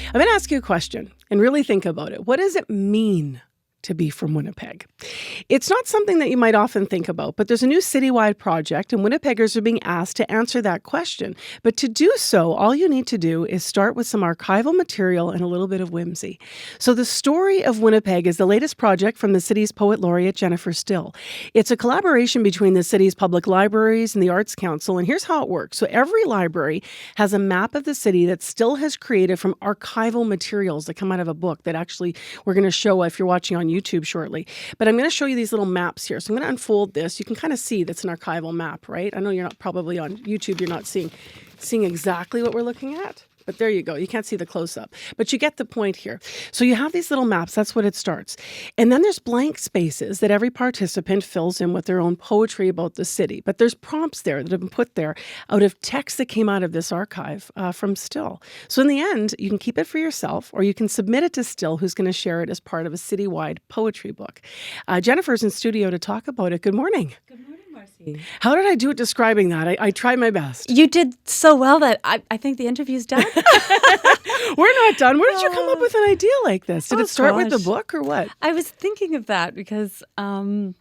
I'm going to ask you a question and really think about it. What does it mean to be from Winnipeg? It's not something that you might often think about, but there's a new citywide project and Winnipeggers are being asked to answer that question. But to do so, all you need to do is start with some archival material and a little bit of whimsy. So the Story of Winnipeg is the latest project from the city's poet laureate, Jennifer Still. It's a collaboration between the city's public libraries and the Arts Council, and here's how it works. So every library has a map of the city that Still has created from archival materials that come out of a book that actually we're going to show if you're watching on YouTube shortly. But I'm going to show you these little maps here. So I'm going to unfold this. You can kind of see that's an archival map, right? I know you're not probably on YouTube. You're not seeing exactly what we're looking at. But there you go. You can't see the close-up. But you get the point here. So you have these little maps. That's what it starts. And then there's blank spaces that every participant fills in with their own poetry about the city. But there's prompts there that have been put there out of text that came out of this archive from Still. So in the end, you can keep it for yourself or you can submit it to Still, who's going to share it as part of a citywide poetry book. Jennifer's in studio to talk about it. Good morning. Good morning, Marcy. How did I do at describing that? I tried my best. You did so well that I think the interview's done. We're not done. Where did you come up with an idea like this? Did it start with the gosh. book or what? I was thinking of that because, I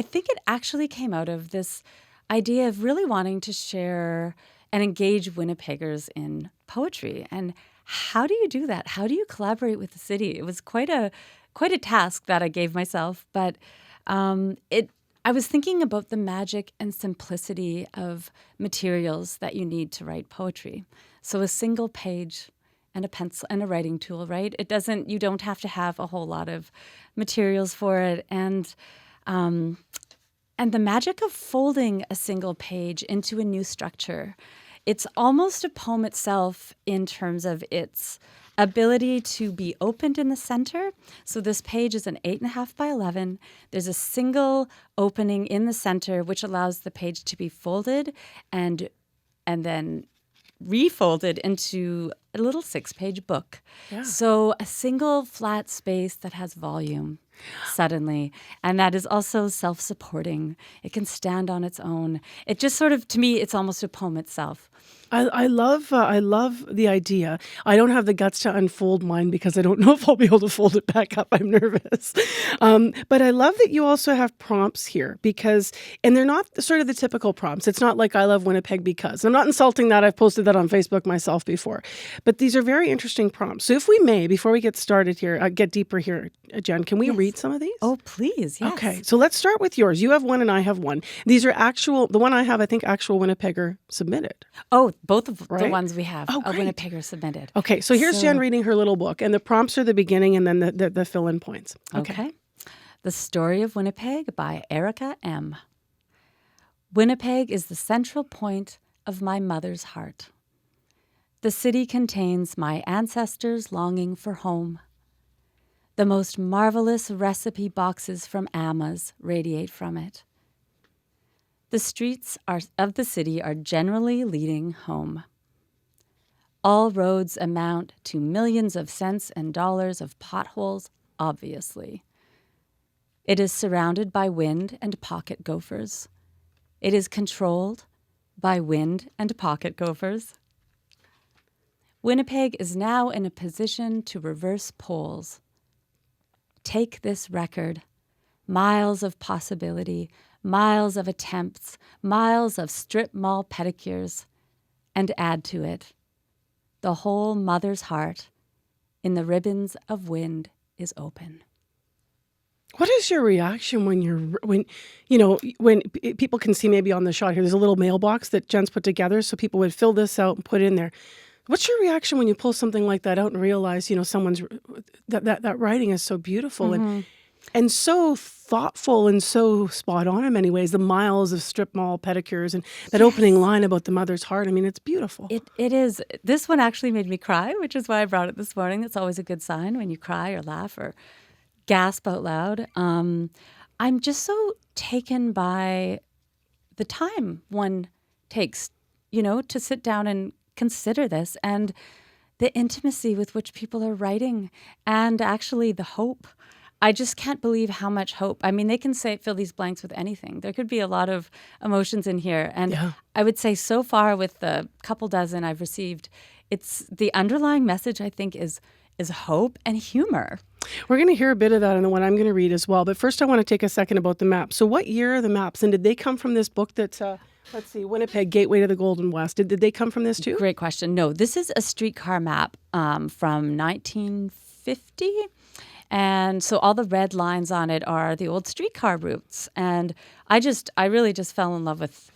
think it actually came out of this idea of really wanting to share and engage Winnipeggers in poetry. And how do you do that? How do you collaborate with the city? It was quite a task that I gave myself, but I was thinking about the magic and simplicity of materials that you need to write poetry. So a single page and a pencil and a writing tool, right? You don't have to have a whole lot of materials for it. And the magic of folding a single page into a new structure. It's almost a poem itself in terms of its ability to be opened in the center. So this page is an 8.5 by 11. There's a single opening in the center, which allows the page to be folded and then refolded into a little 6-page book. Yeah. So a single flat space that has volume suddenly. And that is also self-supporting. It can stand on its own. It just sort of, to me, it's almost a poem itself. I love the idea. I don't have the guts to unfold mine because I don't know if I'll be able to fold it back up. I'm nervous. But I love that you also have prompts here and they're not sort of the typical prompts. It's not like I love Winnipeg because. I'm not insulting that. I've posted that on Facebook myself before. But these are very interesting prompts. So if we may, before we get started here, get deeper here, Jen, can we read some of these? Oh, please, yes. Okay, so let's start with yours. You have one and I have one. These are the one I have, I think, actual Winnipegger submitted. Oh, both of the Right? ones we have, Oh, a great. Winnipegger submitted. Okay, so here's Jen reading her little book, and the prompts are the beginning and then the fill-in points. Okay. The Story of Winnipeg by Erica M. Winnipeg is the central point of my mother's heart. The city contains my ancestors' longing for home. The most marvelous recipe boxes from Amma's radiate from it. The streets of the city are generally leading home. All roads amount to millions of cents and dollars of potholes, obviously. It is surrounded by wind and pocket gophers. It is controlled by wind and pocket gophers. Winnipeg is now in a position to reverse poles. Take this record. Miles of possibility, miles of attempts, miles of strip mall pedicures, and add to it. The whole mother's heart in the ribbons of wind is open. What is your reaction when people can see maybe on the shot here, there's a little mailbox that Jen's put together so people would fill this out and put in there. What's your reaction when you pull something like that out and realize, someone's that writing is so beautiful and so thoughtful and so spot on in many ways, the miles of strip mall pedicures and that opening line about the mother's heart. I mean, it's beautiful. It is. This one actually made me cry, which is why I brought it this morning. That's always a good sign when you cry or laugh or gasp out loud. I'm just so taken by the time one takes, to sit down and consider this and the intimacy with which people are writing and actually the hope. I just can't believe how much hope. I mean, they can fill these blanks with anything. There could be a lot of emotions in here. And I would say so far with the couple dozen I've received, it's the underlying message, I think, is hope and humor. We're going to hear a bit of that in the one I'm going to read as well. But first, I want to take a second about the maps. So what year are the maps? And did they come from this book that's, let's see, Winnipeg, Gateway to the Golden West? Did they come from this too? Great question. No, this is a streetcar map from 1950. And so all the red lines on it are the old streetcar routes. And I really just fell in love with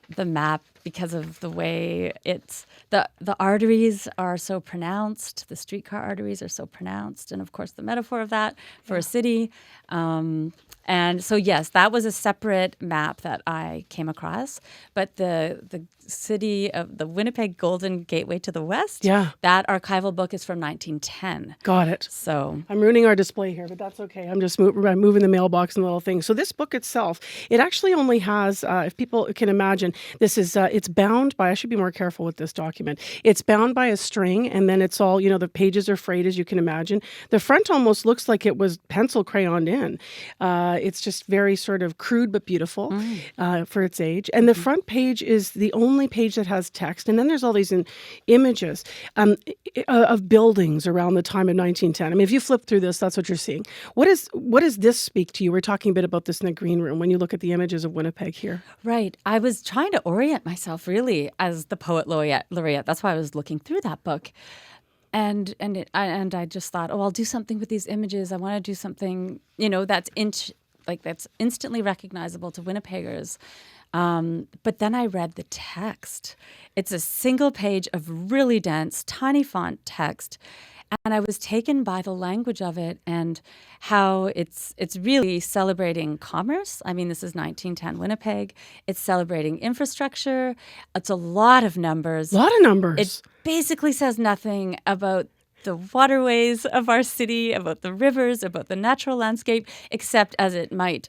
the map because of the way the arteries are so pronounced, the streetcar arteries are so pronounced, and of course the metaphor of that for a city. And so yes, that was a separate map that I came across. But the city of the Winnipeg Golden Gateway to the West, that archival book is from 1910. Got it. So I'm ruining our display here, but that's okay. I'm just moving the mailbox and the little thing. So this book itself, it actually only has, if people can imagine, this is it's bound by, I should be more careful with this document. It's bound by a string, and then it's all, the pages are frayed, as you can imagine. The front almost looks like it was pencil crayoned in. It's just very sort of crude but beautiful for its age. And the front page is the only page that has text. And then there's all these images of buildings around the time of 1910. I mean, if you flip through this, that's what you're seeing. What does this speak to you? We're talking a bit about this in the green room when you look at the images of Winnipeg here. Right. I was trying to orient myself really as the poet laureate. That's why I was looking through that book. And I just thought, I'll do something with these images. I want to do something, that's instantly recognizable to Winnipeggers. But then I read the text. It's a single page of really dense, tiny font text. And I was taken by the language of it and how it's really celebrating commerce. I mean, this is 1910 Winnipeg. It's celebrating infrastructure. It's a lot of numbers. A lot of numbers. It basically says nothing about the waterways of our city, about the rivers, about the natural landscape, except as it might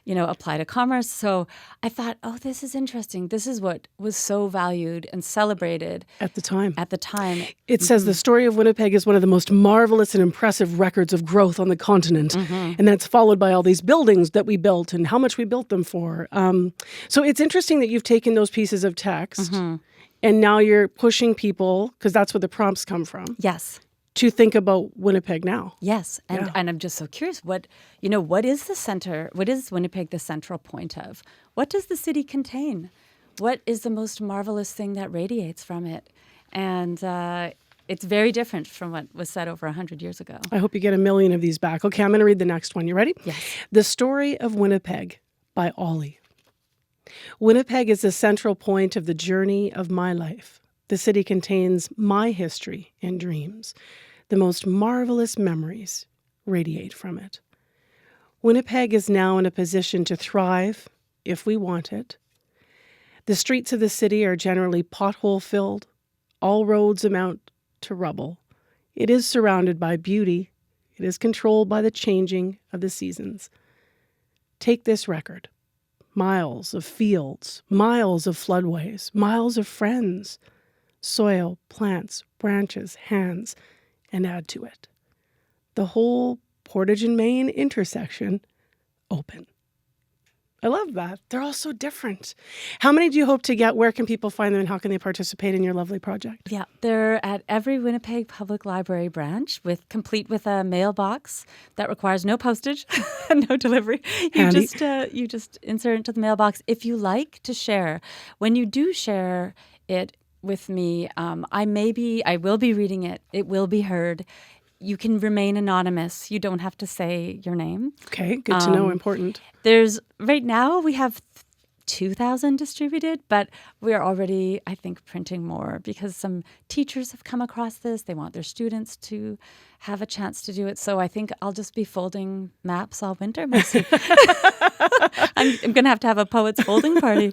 apply to commerce. So I thought, this is interesting. This is what was so valued and celebrated at the time. It says the story of Winnipeg is one of the most marvelous and impressive records of growth on the continent. And that's followed by all these buildings that we built and how much we built them for. So it's interesting that you've taken those pieces of text and now you're pushing people, because that's where the prompts come from. Yes. To think about Winnipeg now. Yes. And I'm just so curious, what is the center? What is Winnipeg the central point of? What does the city contain? What is the most marvelous thing that radiates from it? And it's very different from what was said over 100 years ago. I hope you get 1 million of these back. Okay, I'm going to read the next one. You ready? Yes. The Story of Winnipeg by Ollie. Winnipeg is the central point of the journey of my life. The city contains my history and dreams. The most marvelous memories radiate from it. Winnipeg is now in a position to thrive if we want it. The streets of the city are generally pothole-filled. All roads amount to rubble. It is surrounded by beauty. It is controlled by the changing of the seasons. Take this record. Miles of fields, miles of floodways, miles of friends, soil, plants, branches, hands, and add to it. The whole Portage and Main intersection open. I love that. They're all so different. How many do you hope to get? Where can people find them and how can they participate in your lovely project? Yeah, they're at every Winnipeg Public Library branch, complete with a mailbox that requires no postage and no delivery. You just insert it into the mailbox. If you like to share, when you do share it with me, I will be reading it. It will be heard. You can remain anonymous. You don't have to say your name. Okay, good to know. Important. Right now we have 2,000 distributed, but we are already, I think, printing more because some teachers have come across this. They want their students to have a chance to do it. So I think I'll just be folding maps all winter, Marcy. I'm going to have a poet's folding party.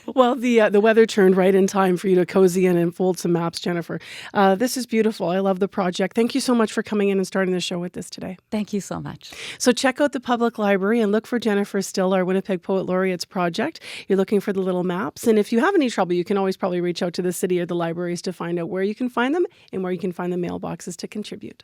Well, the weather turned right in time for you to cozy in and fold some maps, Jennifer. This is beautiful. I love the project. Thank you so much for coming in and starting the show with us today. Thank you so much. So check out the public library and look for Jennifer Still, our Winnipeg Poet Laureates project. You're looking for the little maps. And if you have any trouble, you can always probably reach out to the city or the libraries to find out where you can find them and where you can find the mailboxes to contribute.